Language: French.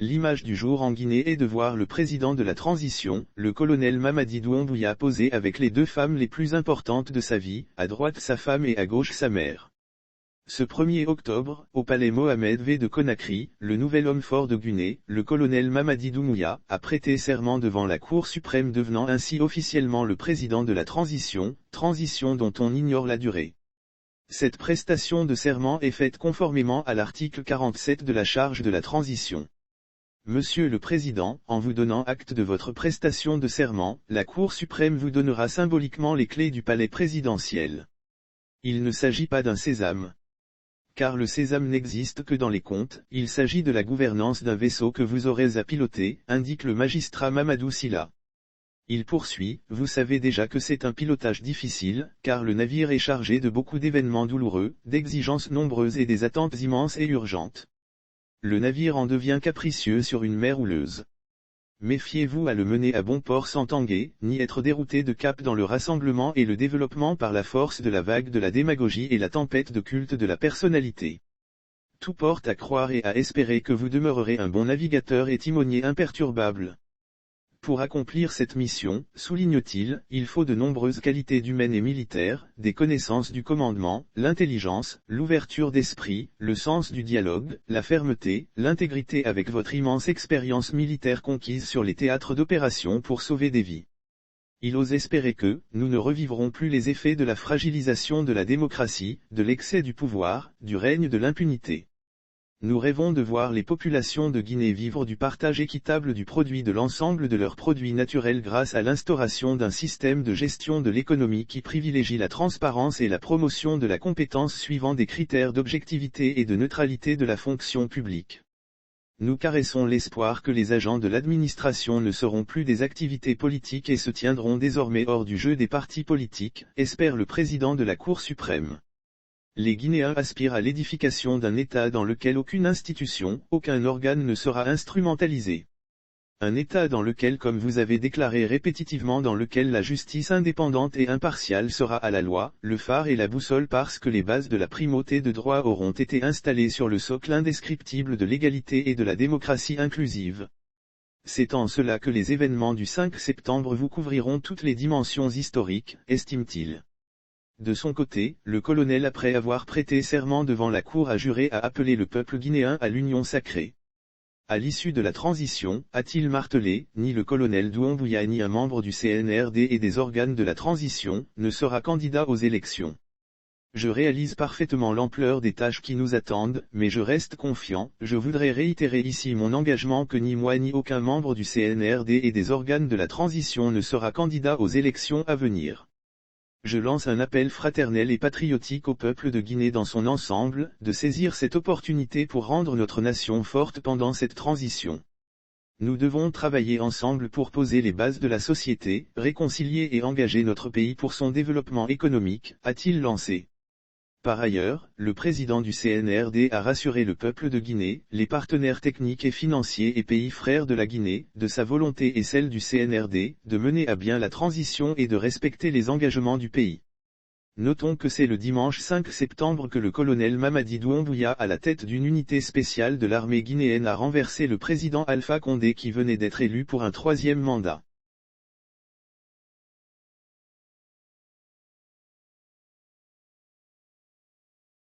L'image du jour en Guinée est de voir le président de la transition, le colonel Mamadi Doumbouya poser avec les deux femmes les plus importantes de sa vie, à droite sa femme et à gauche sa mère. Ce 1er octobre, au palais Mohamed V de Conakry, le nouvel homme fort de Guinée, le colonel Mamadi Doumbouya, a prêté serment devant la Cour suprême, devenant ainsi officiellement le président de la transition dont on ignore la durée. Cette prestation de serment est faite conformément à l'article 47 de la Charge de la transition. Monsieur le Président, en vous donnant acte de votre prestation de serment, la Cour suprême vous donnera symboliquement les clés du palais présidentiel. Il ne s'agit pas d'un sésame. Car le sésame n'existe que dans les contes, il s'agit de la gouvernance d'un vaisseau que vous aurez à piloter, indique le magistrat Mamadou Sylla. Il poursuit, vous savez déjà que c'est un pilotage difficile, car le navire est chargé de beaucoup d'événements douloureux, d'exigences nombreuses et des attentes immenses et urgentes. Le navire en devient capricieux sur une mer houleuse. Méfiez-vous à le mener à bon port sans tanguer, ni être dérouté de cap dans le rassemblement et le développement par la force de la vague de la démagogie et la tempête de culte de la personnalité. Tout porte à croire et à espérer que vous demeurerez un bon navigateur et timonier imperturbable. Pour accomplir cette mission, souligne-t-il, il faut de nombreuses qualités d'humaines et militaires, des connaissances du commandement, l'intelligence, l'ouverture d'esprit, le sens du dialogue, la fermeté, l'intégrité avec votre immense expérience militaire conquise sur les théâtres d'opération pour sauver des vies. Il ose espérer que, nous ne revivrons plus les effets de la fragilisation de la démocratie, de l'excès du pouvoir, du règne de l'impunité. Nous rêvons de voir les populations de Guinée vivre du partage équitable du produit de l'ensemble de leurs produits naturels grâce à l'instauration d'un système de gestion de l'économie qui privilégie la transparence et la promotion de la compétence suivant des critères d'objectivité et de neutralité de la fonction publique. Nous caressons l'espoir que les agents de l'administration ne seront plus des activités politiques et se tiendront désormais hors du jeu des partis politiques, espère le président de la Cour suprême. Les Guinéens aspirent à l'édification d'un État dans lequel aucune institution, aucun organe ne sera instrumentalisé. Un État dans lequel, comme vous avez déclaré répétitivement, dans lequel la justice indépendante et impartiale sera à la loi, le phare et la boussole, parce que les bases de la primauté de droit auront été installées sur le socle indescriptible de l'égalité et de la démocratie inclusive. C'est en cela que les événements du 5 septembre vous couvriront toutes les dimensions historiques, estime-t-il. De son côté, le colonel, après avoir prêté serment devant la Cour, a juré à appeler le peuple guinéen à l'union sacrée. À l'issue de la transition, a-t-il martelé, ni le colonel Doumbouya ni un membre du CNRD et des organes de la transition, ne sera candidat aux élections. Je réalise parfaitement l'ampleur des tâches qui nous attendent, mais je reste confiant. Je voudrais réitérer ici mon engagement que ni moi ni aucun membre du CNRD et des organes de la transition ne sera candidat aux élections à venir. Je lance un appel fraternel et patriotique au peuple de Guinée dans son ensemble, de saisir cette opportunité pour rendre notre nation forte pendant cette transition. Nous devons travailler ensemble pour poser les bases de la société, réconcilier et engager notre pays pour son développement économique, a-t-il lancé. Par ailleurs, le président du CNRD a rassuré le peuple de Guinée, les partenaires techniques et financiers et pays frères de la Guinée, de sa volonté et celle du CNRD, de mener à bien la transition et de respecter les engagements du pays. Notons que c'est le dimanche 5 septembre que le colonel Mamadi Doumbouya, à la tête d'une unité spéciale de l'armée guinéenne, a renversé le président Alpha Condé qui venait d'être élu pour un 3e mandat.